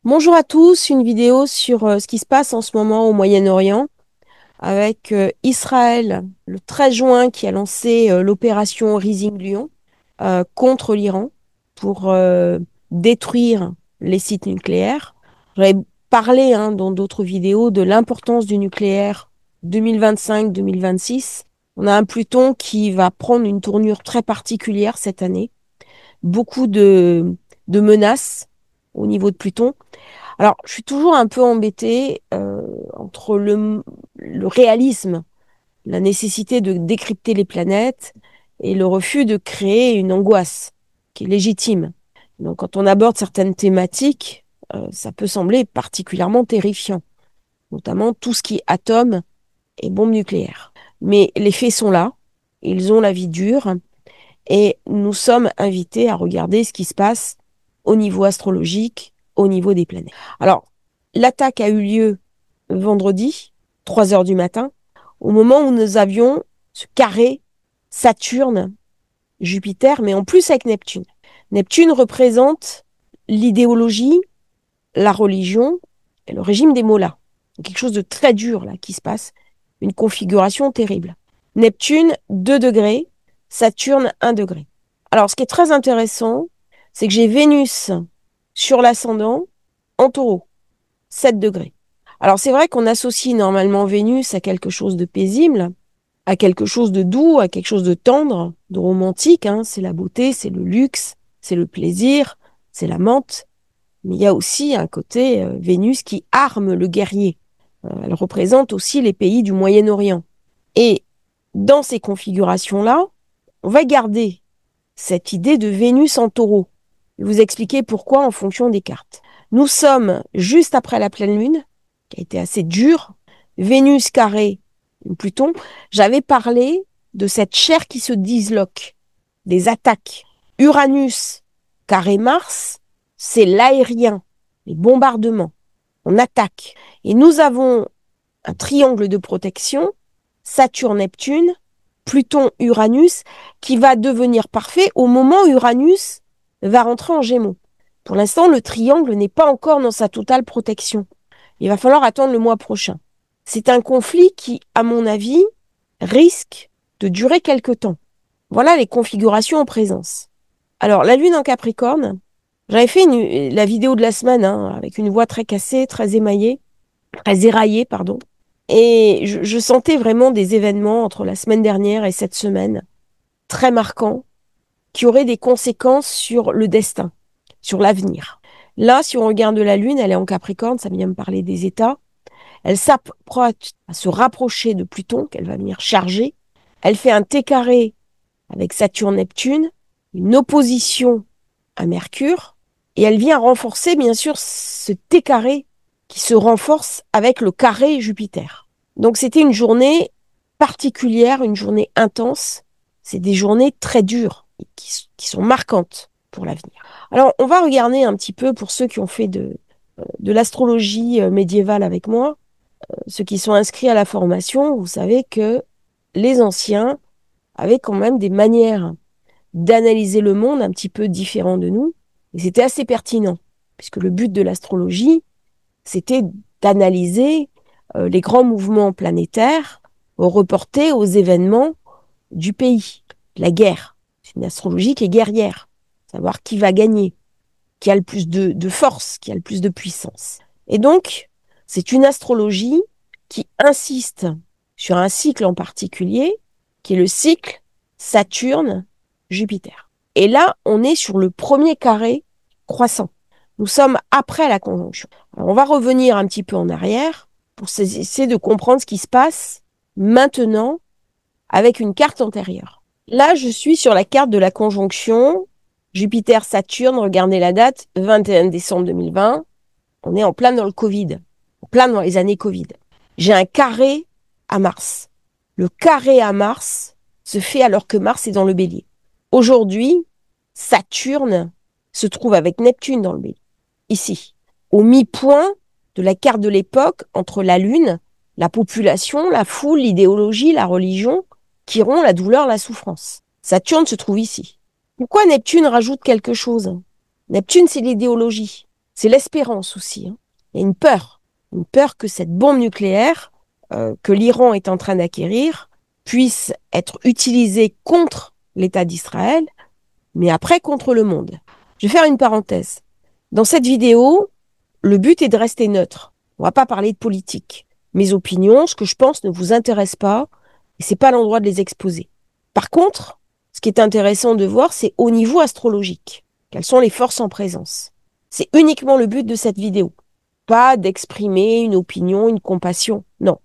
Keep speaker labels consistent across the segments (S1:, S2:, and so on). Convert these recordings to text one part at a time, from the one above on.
S1: Bonjour à tous, une vidéo sur ce qui se passe en ce moment au Moyen-Orient avec Israël le 13 juin qui a lancé l'opération Rising Lion contre l'Iran pour détruire les sites nucléaires. J'avais parlé dans d'autres vidéos de l'importance du nucléaire 2025-2026. On a un Pluton qui va prendre une tournure très particulière cette année. Beaucoup de menaces au niveau de Pluton. Alors, je suis toujours un peu embêtée entre le réalisme, la nécessité de décrypter les planètes et le refus de créer une angoisse qui est légitime. Donc, quand on aborde certaines thématiques, ça peut sembler particulièrement terrifiant, notamment tout ce qui est atomes et bombes nucléaires. Mais les faits sont là, ils ont la vie dure, et nous sommes invités à regarder ce qui se passe au niveau astrologique, au niveau des planètes. Alors, l'attaque a eu lieu vendredi, 3 heures du matin, au moment où nous avions ce carré Saturne, Jupiter, mais en plus avec Neptune. Neptune représente l'idéologie, la religion et le régime des mollahs. Quelque chose de très dur là qui se passe, une configuration terrible. Neptune, 2 degrés, Saturne, 1 degré. Alors, ce qui est très intéressant, c'est que j'ai Vénus sur l'ascendant en taureau, 7 degrés. Alors, c'est vrai qu'on associe normalement Vénus à quelque chose de paisible, à quelque chose de doux, à quelque chose de tendre, de romantique. C'est la beauté, c'est le luxe, c'est le plaisir, c'est la menthe. Mais il y a aussi un côté Vénus qui arme le guerrier. Elle représente aussi les pays du Moyen-Orient. Et dans ces configurations-là, on va garder cette idée de Vénus en taureau. Je vais vous expliquer pourquoi en fonction des cartes. Nous sommes juste après la pleine lune, qui a été assez dure. Vénus carré Pluton. J'avais parlé de cette chair qui se disloque, des attaques. Uranus carré Mars, c'est l'aérien, les bombardements. On attaque. Et nous avons un triangle de protection, Saturne-Neptune, Pluton-Uranus, qui va devenir parfait au moment où Uranus va rentrer en Gémeaux. Pour l'instant, le triangle n'est pas encore dans sa totale protection. Il va falloir attendre le mois prochain. C'est un conflit qui, à mon avis, risque de durer quelque temps. Voilà les configurations en présence. Alors, la Lune en Capricorne, j'avais fait la vidéo de la semaine avec une voix très cassée, très émaillée, très éraillée, pardon. Et je sentais vraiment des événements entre la semaine dernière et cette semaine, très marquants, qui auraient des conséquences sur le destin, sur l'avenir. Là, si on regarde la Lune, elle est en Capricorne, ça vient me parler des états. Elle s'apprête à se rapprocher de Pluton, qu'elle va venir charger. Elle fait un T carré avec Saturne-Neptune, une opposition à Mercure, et elle vient renforcer, bien sûr, ce T carré qui se renforce avec le carré Jupiter. Donc c'était une journée particulière, une journée intense. C'est des journées très dures, qui sont marquantes pour l'avenir. Alors on va regarder un petit peu, pour ceux qui ont fait de l'astrologie médiévale avec moi, ceux qui sont inscrits à la formation, vous savez que les anciens avaient quand même des manières d'analyser le monde un petit peu différentes de nous. Et c'était assez pertinent, puisque le but de l'astrologie, c'était d'analyser les grands mouvements planétaires reportés aux événements du pays, la guerre. C'est une astrologie qui est guerrière, savoir qui va gagner, qui a le plus de force, qui a le plus de puissance. Et donc, c'est une astrologie qui insiste sur un cycle en particulier, qui est le cycle Saturne-Jupiter. Et là, on est sur le premier carré croissant. Nous sommes après la conjonction. Alors, on va revenir un petit peu en arrière pour essayer de comprendre ce qui se passe maintenant avec une carte antérieure. Là, je suis sur la carte de la conjonction Jupiter-Saturne. Regardez la date, 21 décembre 2020. On est en plein dans le Covid, en plein dans les années Covid. J'ai un carré à Mars. Le carré à Mars se fait alors que Mars est dans le Bélier. Aujourd'hui, Saturne se trouve avec Neptune dans le Bélier. Ici, au mi-point de la carte de l'époque entre la Lune, la population, la foule, l'idéologie, la religion, Chiron, la douleur, la souffrance. Saturne se trouve ici. Pourquoi Neptune rajoute quelque chose? Neptune, c'est l'idéologie. C'est l'espérance aussi, hein. Il y a une peur que cette bombe nucléaire que l'Iran est en train d'acquérir puisse être utilisée contre l'État d'Israël, mais après contre le monde. Je vais faire une parenthèse. Dans cette vidéo, le but est de rester neutre. On ne va pas parler de politique. Mes opinions, ce que je pense ne vous intéresse pas, et c'est pas l'endroit de les exposer. Par contre, ce qui est intéressant de voir, c'est au niveau astrologique. Quelles sont les forces en présence? C'est uniquement le but de cette vidéo. Pas d'exprimer une opinion, une compassion. Non.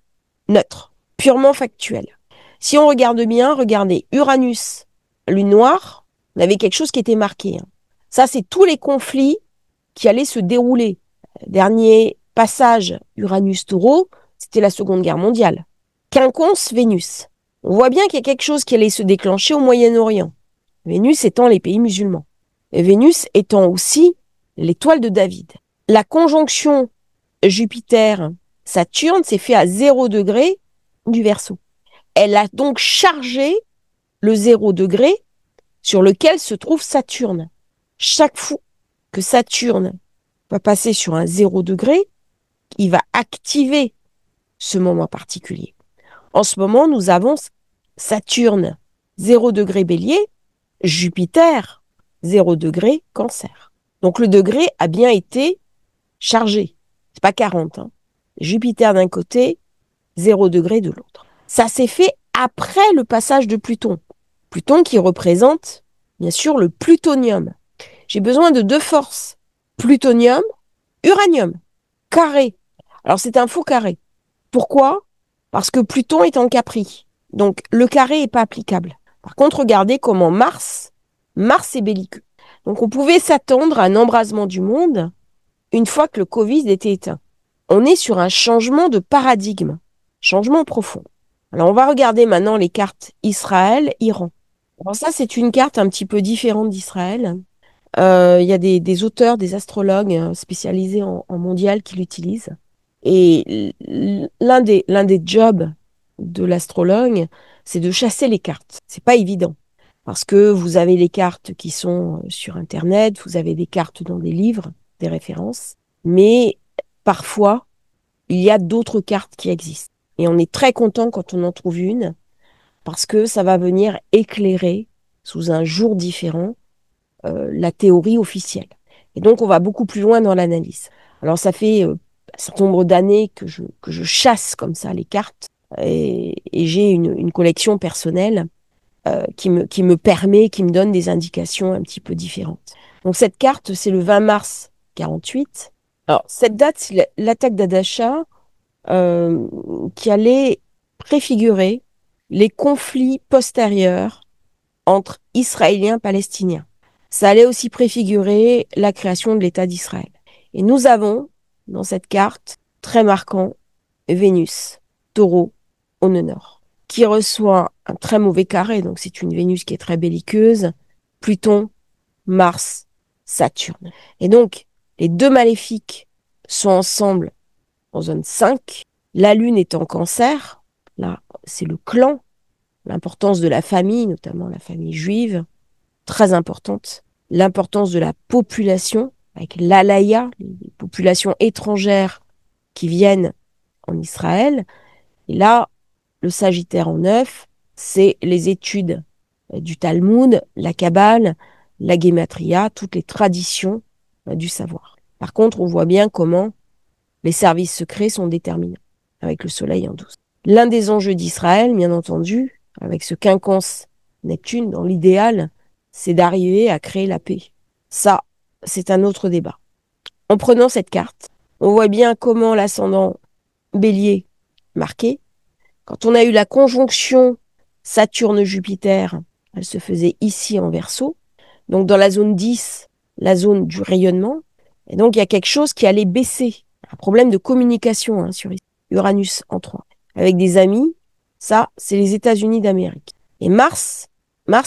S1: Neutre. Purement factuel. Si on regarde bien, regardez Uranus, lune noire, on avait quelque chose qui était marqué, hein. Ça, c'est tous les conflits qui allaient se dérouler. Dernier passage Uranus-Taureau, c'était la Seconde Guerre mondiale. Quinconce, Vénus. On voit bien qu'il y a quelque chose qui allait se déclencher au Moyen-Orient. Vénus étant les pays musulmans. Et Vénus étant aussi l'étoile de David. La conjonction Jupiter-Saturne s'est faite à 0 degré du Verseau. Elle a donc chargé le 0 degré sur lequel se trouve Saturne. Chaque fois que Saturne va passer sur un 0 degré, il va activer ce moment particulier. En ce moment, nous avons Saturne 0 degré Bélier, Jupiter 0 degré Cancer. Donc le degré a bien été chargé. C'est pas 40, hein. Jupiter d'un côté, 0 degré de l'autre. Ça s'est fait après le passage de Pluton. Pluton qui représente, bien sûr, le plutonium. J'ai besoin de 2 forces. Plutonium, uranium. Carré. Alors c'est un faux carré. Pourquoi? Parce que Pluton est en Capri. Donc le carré n'est pas applicable. Par contre, regardez comment Mars est belliqueux. Donc on pouvait s'attendre à un embrasement du monde une fois que le Covid était éteint. On est sur un changement de paradigme, changement profond. Alors on va regarder maintenant les cartes Israël-Iran. Alors ça, c'est une carte un petit peu différente d'Israël. Il y a des auteurs, des astrologues spécialisés en mondial qui l'utilisent. Et l'un des jobs de l'astrologue, c'est de chasser les cartes. C'est pas évident. Parce que vous avez les cartes qui sont sur Internet, vous avez des cartes dans des livres, des références. Mais parfois, il y a d'autres cartes qui existent. Et on est très content quand on en trouve une, parce que ça va venir éclairer sous un jour différent la théorie officielle. Et donc, on va beaucoup plus loin dans l'analyse. Alors, ça fait un certain nombre d'années que je chasse comme ça les cartes, et j'ai une collection personnelle qui me permet, qui me donne des indications un petit peu différentes. Donc, cette carte, c'est le 20 mars 48. Alors, cette date, c'est l'attaque d'Adasha, qui allait préfigurer les conflits postérieurs entre Israéliens et Palestiniens. Ça allait aussi préfigurer la création de l'État d'Israël. Et nous avons, dans cette carte, très marquant, Vénus, Taureau, au nœud nord, qui reçoit un très mauvais carré, donc c'est une Vénus qui est très belliqueuse, Pluton, Mars, Saturne. Et donc, les deux maléfiques sont ensemble en zone 5. La Lune est en Cancer. Là, c'est le clan, l'importance de la famille, notamment la famille juive, très importante. L'importance de la population, avec l'alaya, les populations étrangères qui viennent en Israël. Et là, le Sagittaire en 9, c'est les études du Talmud, la Kabbale, la Guématria, toutes les traditions du savoir. Par contre, on voit bien comment les services secrets sont déterminants, avec le Soleil en 12. L'un des enjeux d'Israël, bien entendu, avec ce quinconce Neptune, dans l'idéal, c'est d'arriver à créer la paix. Ça, c'est un autre débat. En prenant cette carte, on voit bien comment l'ascendant Bélier marqué. Quand on a eu la conjonction Saturne-Jupiter, elle se faisait ici en Verseau, donc dans la zone 10, la zone du rayonnement. Et donc, il y a quelque chose qui allait baisser. Un problème de communication sur Uranus en 3. Avec des amis, ça, c'est les États-Unis d'Amérique. Et Mars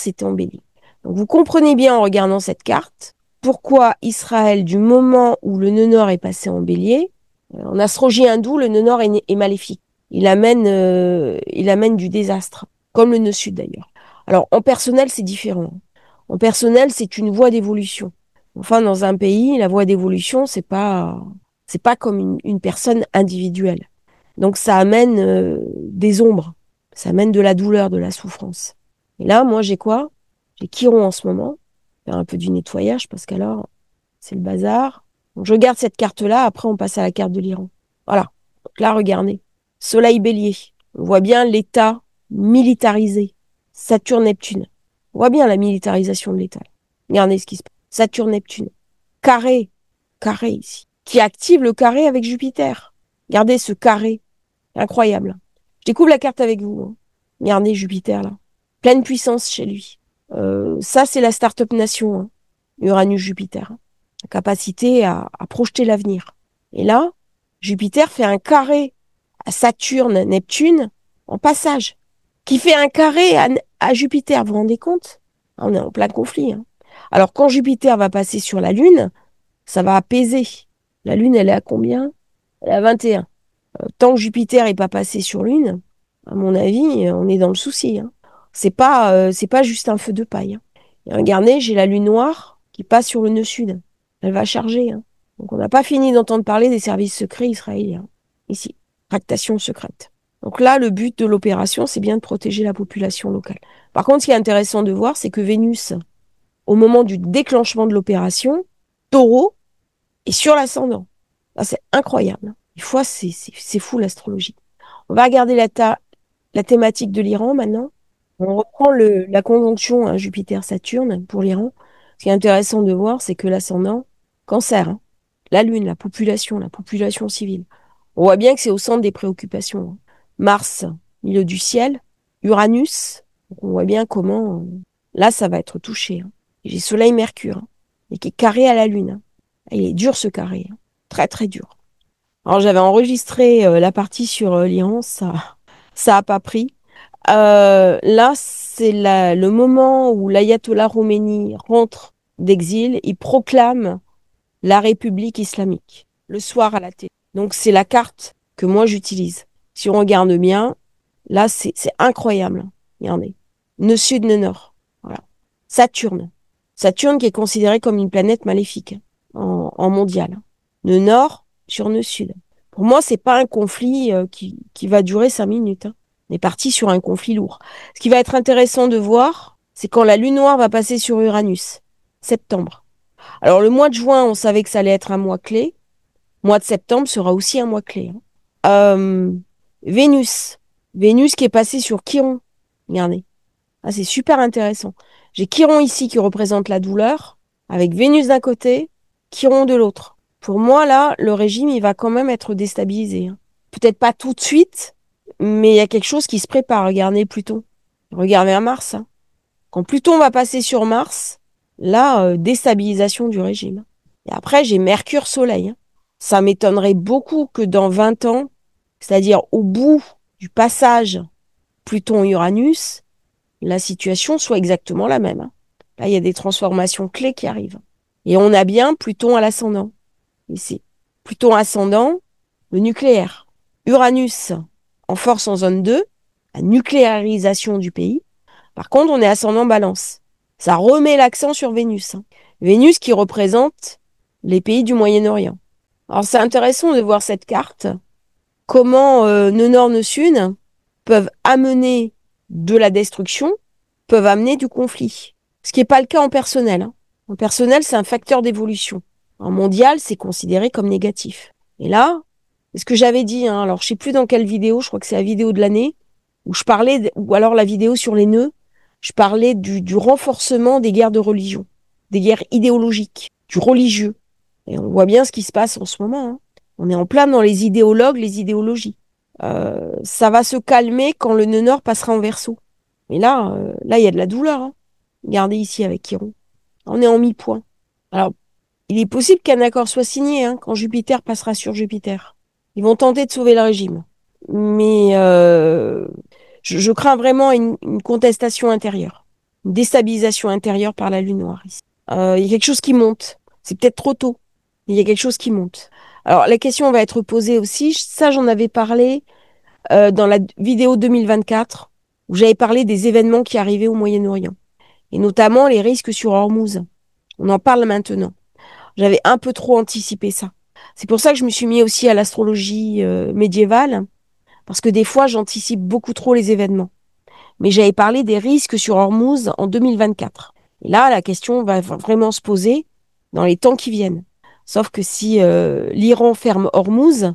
S1: était en Bélier. Donc, vous comprenez bien en regardant cette carte pourquoi Israël, du moment où le nœud nord est passé en Bélier, en astrologie hindoue, le nœud nord est maléfique. Il amène du désastre, comme le nœud sud d'ailleurs. Alors, en personnel, c'est différent. En personnel, c'est une voie d'évolution. Enfin, dans un pays, la voie d'évolution, c'est pas comme une personne individuelle. Donc, ça amène des ombres, ça amène de la douleur, de la souffrance. Et là, moi, j'ai quoi? J'ai Chiron en ce moment, faire un peu du nettoyage parce qu'alors, c'est le bazar. Donc, je regarde cette carte-là, après, on passe à la carte de l'Iran. Voilà. Donc là, regardez. Soleil bélier. On voit bien l'état militarisé. Saturne-Neptune. On voit bien la militarisation de l'état. Regardez ce qui se passe. Saturne-Neptune. Carré. Carré ici. Qui active le carré avec Jupiter. Regardez ce carré. Incroyable. Je découvre la carte avec vous. Hein. Regardez Jupiter là. Pleine puissance chez lui. Ça, c'est la start-up nation. Hein. Uranus-Jupiter. La capacité à projeter l'avenir. Et là, Jupiter fait un carré à Saturne, Neptune, en passage, qui fait un carré à Jupiter. Vous vous rendez compte? On est en plein conflit. Hein. Alors, quand Jupiter va passer sur la Lune, ça va apaiser. La Lune, elle est à combien? Elle est à 21. Tant que Jupiter n'est pas passé sur Lune, à mon avis, on est dans le souci. Hein. C'est pas juste un feu de paille. Hein. Et regardez, j'ai la Lune noire qui passe sur le nœud sud. Elle va charger. Hein. Donc, on n'a pas fini d'entendre parler des services secrets israéliens. Ici, tractation secrète. Donc là, le but de l'opération, c'est bien de protéger la population locale. Par contre, ce qui est intéressant de voir, c'est que Vénus, au moment du déclenchement de l'opération, Taureau est sur l'ascendant. Là, c'est incroyable. Des fois, c'est fou l'astrologie. On va regarder la thématique de l'Iran maintenant. On reprend la conjonction hein, Jupiter-Saturne pour l'Iran. Ce qui est intéressant de voir, c'est que l'ascendant, Cancer, hein, la Lune, la population civile. On voit bien que c'est au centre des préoccupations. Hein. Mars, milieu du ciel. Uranus, donc on voit bien comment là, ça va être touché. Hein. J'ai Soleil-Mercure, hein, et qui est carré à la Lune. Hein. Il est dur ce carré, hein. Très très dur. Alors j'avais enregistré la partie sur l'Iran, ça a pas pris. Là, c'est le moment où l'ayatollah Khomeini rentre d'exil, il proclame la République islamique le soir à la télé. Donc c'est la carte que moi j'utilise. Si on regarde bien, là c'est incroyable. Regardez, nœud sud, nœud nord. Voilà. Saturne. Saturne qui est considéré comme une planète maléfique en mondial. Nœud nord sur nœud sud. Pour moi, c'est pas un conflit qui va durer 5 minutes. Hein. On est parti sur un conflit lourd. Ce qui va être intéressant de voir, c'est quand la lune noire va passer sur Uranus, septembre. Alors le mois de juin, on savait que ça allait être un mois clé. Le mois de septembre sera aussi un mois clé. Hein. Vénus. Vénus qui est passée sur Chiron. Regardez. Ah, c'est super intéressant. J'ai Chiron ici qui représente la douleur, avec Vénus d'un côté, Chiron de l'autre. Pour moi, là, le régime, il va quand même être déstabilisé. Hein. Peut-être pas tout de suite, mais il y a quelque chose qui se prépare. Regardez Pluton. Regardez à Mars. Hein. Quand Pluton va passer sur Mars, là, déstabilisation du régime. Et après, j'ai Mercure-Soleil. Hein. Ça m'étonnerait beaucoup que dans 20 ans, c'est-à-dire au bout du passage Pluton-Uranus, la situation soit exactement la même. Hein. Là, il y a des transformations clés qui arrivent. Et on a bien Pluton à l'ascendant. Ici. Pluton ascendant, le nucléaire. Uranus en force en zone 2, la nucléarisation du pays. Par contre, on est ascendant balance. Ça remet l'accent sur Vénus. Hein. Vénus qui représente les pays du Moyen-Orient. Alors, c'est intéressant de voir cette carte. Comment nœud nord, nœud sud peuvent amener de la destruction, peuvent amener du conflit. Ce qui n'est pas le cas en personnel. Hein. En personnel, c'est un facteur d'évolution. En mondial, c'est considéré comme négatif. Et là, c'est ce que j'avais dit. Hein. Alors, je ne sais plus dans quelle vidéo, je crois que c'est la vidéo de l'année, où je parlais, ou alors la vidéo sur les nœuds, je parlais du renforcement des guerres de religion, des guerres idéologiques, du religieux. Et on voit bien ce qui se passe en ce moment. Hein. On est en plein dans les idéologues, les idéologies. Ça va se calmer quand le nœud nord passera en verso. Mais là, il y a de la douleur. Hein. Regardez ici avec Chiron. On est en mi-point. Alors, il est possible qu'un accord soit signé hein, quand Jupiter passera sur Jupiter. Ils vont tenter de sauver le régime. Mais je crains vraiment une contestation intérieure. Une déstabilisation intérieure par la lune noire ici. Il y a quelque chose qui monte. C'est peut-être trop tôt. Mais il y a quelque chose qui monte. Alors, la question va être posée aussi. Ça, j'en avais parlé dans la vidéo 2024, où j'avais parlé des événements qui arrivaient au Moyen-Orient. Et notamment les risques sur Hormuz. On en parle maintenant. J'avais un peu trop anticipé ça. C'est pour ça que je me suis mis aussi à l'astrologie médiévale, parce que des fois, j'anticipe beaucoup trop les événements. Mais j'avais parlé des risques sur Hormuz en 2024. Et là, la question va vraiment se poser dans les temps qui viennent. Sauf que si l'Iran ferme Hormuz,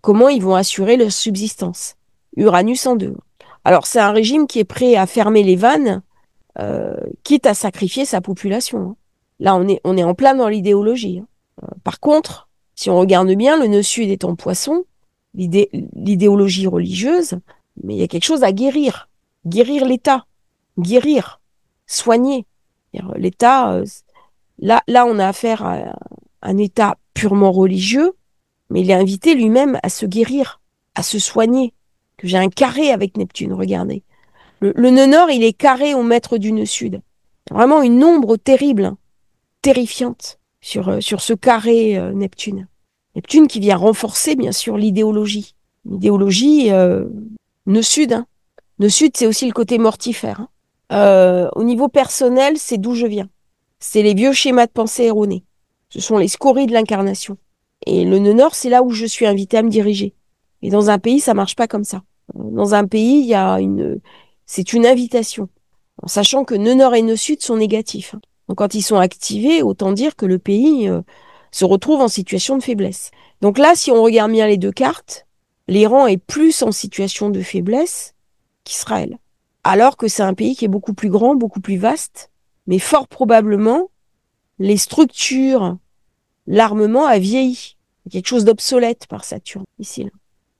S1: comment ils vont assurer leur subsistance? Uranus en deux. Alors, c'est un régime qui est prêt à fermer les vannes, quitte à sacrifier sa population, hein. Là, on est en plein dans l'idéologie, hein. Par contre, si on regarde bien, le nœud sud est en poisson, l'idéologie religieuse, mais il y a quelque chose à guérir. Guérir l'État. Guérir. Soigner. L'État, là, on a affaire à un État purement religieux, mais il est invité lui-même à se guérir, à se soigner. Que j'ai un carré avec Neptune, regardez. Le nœud nord, il est carré au mètre du nœud sud. Vraiment une ombre terrible, hein, terrifiante sur ce carré Neptune. Neptune qui vient renforcer, bien sûr, l'idéologie. L'idéologie nœud sud, hein. Nœud sud, c'est aussi le côté mortifère, hein. Au niveau personnel, c'est d'où je viens. C'est les vieux schémas de pensée erronés. Ce sont les scories de l'incarnation. Et le nœud nord, c'est là où je suis invitée à me diriger. Et dans un pays, ça marche pas comme ça. Dans un pays, c'est une invitation. En sachant que nœud nord et nœud sud sont négatifs, hein. Donc quand ils sont activés, autant dire que le pays se retrouve en situation de faiblesse. Donc là, si on regarde bien les deux cartes, l'Iran est plus en situation de faiblesse qu'Israël. Alors que c'est un pays qui est beaucoup plus grand, beaucoup plus vaste, mais fort probablement, les structures, l'armement a vieilli. Il y a quelque chose d'obsolète par Saturne, ici. Là.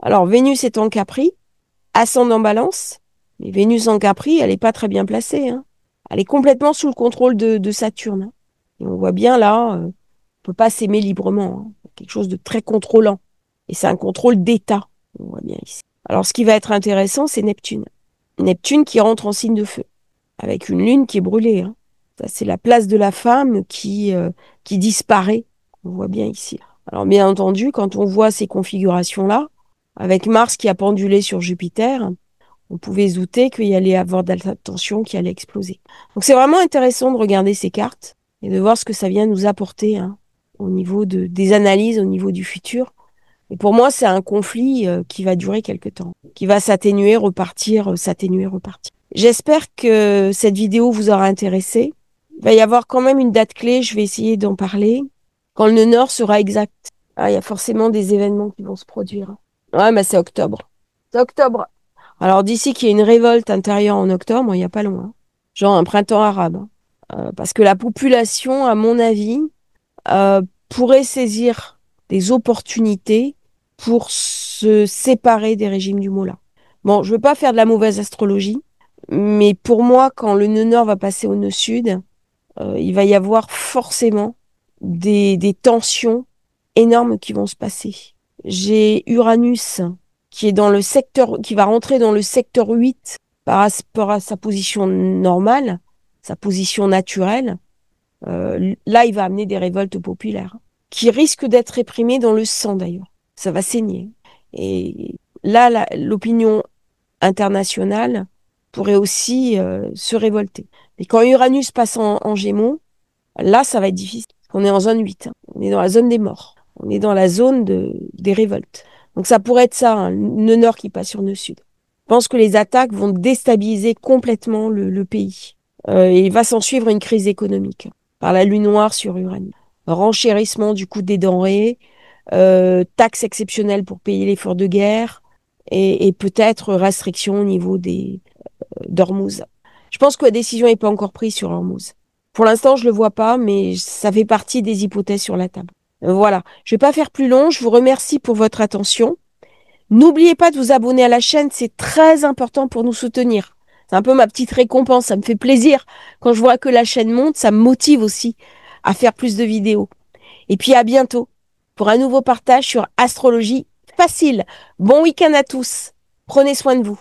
S1: Alors, Vénus est en Capri, ascendant Balance, mais Vénus en Capri, elle n'est pas très bien placée, hein. Elle est complètement sous le contrôle de Saturne, hein. Et on voit bien là, on ne peut pas s'aimer librement, hein. Quelque chose de très contrôlant. Et c'est un contrôle d'État, on voit bien ici. Alors, ce qui va être intéressant, c'est Neptune. Neptune qui rentre en signe de feu, avec une lune qui est brûlée, hein. Ça, c'est la place de la femme qui disparaît. On voit bien ici. Alors, bien entendu, quand on voit ces configurations-là, avec Mars qui a pendulé sur Jupiter, on pouvait se douter qu'il y allait avoir de la tension qui allait exploser. Donc, c'est vraiment intéressant de regarder ces cartes et de voir ce que ça vient nous apporter, hein, au niveau des analyses, au niveau du futur. Et pour moi, c'est un conflit qui va durer quelque temps, qui va s'atténuer, repartir, s'atténuer, repartir. J'espère que cette vidéo vous aura intéressé. Il va y avoir quand même une date clé, je vais essayer d'en parler, quand le nœud nord sera exact. Ah, il y a forcément des événements qui vont se produire. Ouais, mais c'est octobre. C'est octobre. Alors d'ici qu'il y ait une révolte intérieure en octobre, il n'y a pas loin. Genre un printemps arabe, hein. Parce que la population, à mon avis, pourrait saisir des opportunités pour se séparer des régimes du Mollah. Bon, je ne veux pas faire de la mauvaise astrologie, mais pour moi, quand le nœud nord va passer au nœud sud, il va y avoir forcément des tensions énormes qui vont se passer. J'ai Uranus qui est dans le secteur, qui va rentrer dans le secteur 8 par rapport à sa position normale, sa position naturelle. Là, il va amener des révoltes populaires, qui risquent d'être réprimées dans le sang d'ailleurs. Ça va saigner. Et là, l'opinion internationale pourrait aussi se révolter. Mais quand Uranus passe en Gémeaux, là, ça va être difficile. On est en zone 8, hein. On est dans la zone des morts. On est dans la zone des révoltes. Donc ça pourrait être ça, hein, nœud nord qui passe sur nœud sud. Je pense que les attaques vont déstabiliser complètement le pays. Et il va s'en suivre une crise économique par la lune noire sur Uranus. Renchérissement du coût des denrées, taxes exceptionnelles pour payer l'effort de guerre et peut-être restrictions au niveau d'Ormuz. Je pense que la décision n'est pas encore prise sur Hormuz. Pour l'instant, je le vois pas, mais ça fait partie des hypothèses sur la table. Voilà. Je vais pas faire plus long. Je vous remercie pour votre attention. N'oubliez pas de vous abonner à la chaîne. C'est très important pour nous soutenir. C'est un peu ma petite récompense. Ça me fait plaisir. Quand je vois que la chaîne monte, ça me motive aussi à faire plus de vidéos. Et puis à bientôt pour un nouveau partage sur Astrologie Facile. Bon week-end à tous. Prenez soin de vous.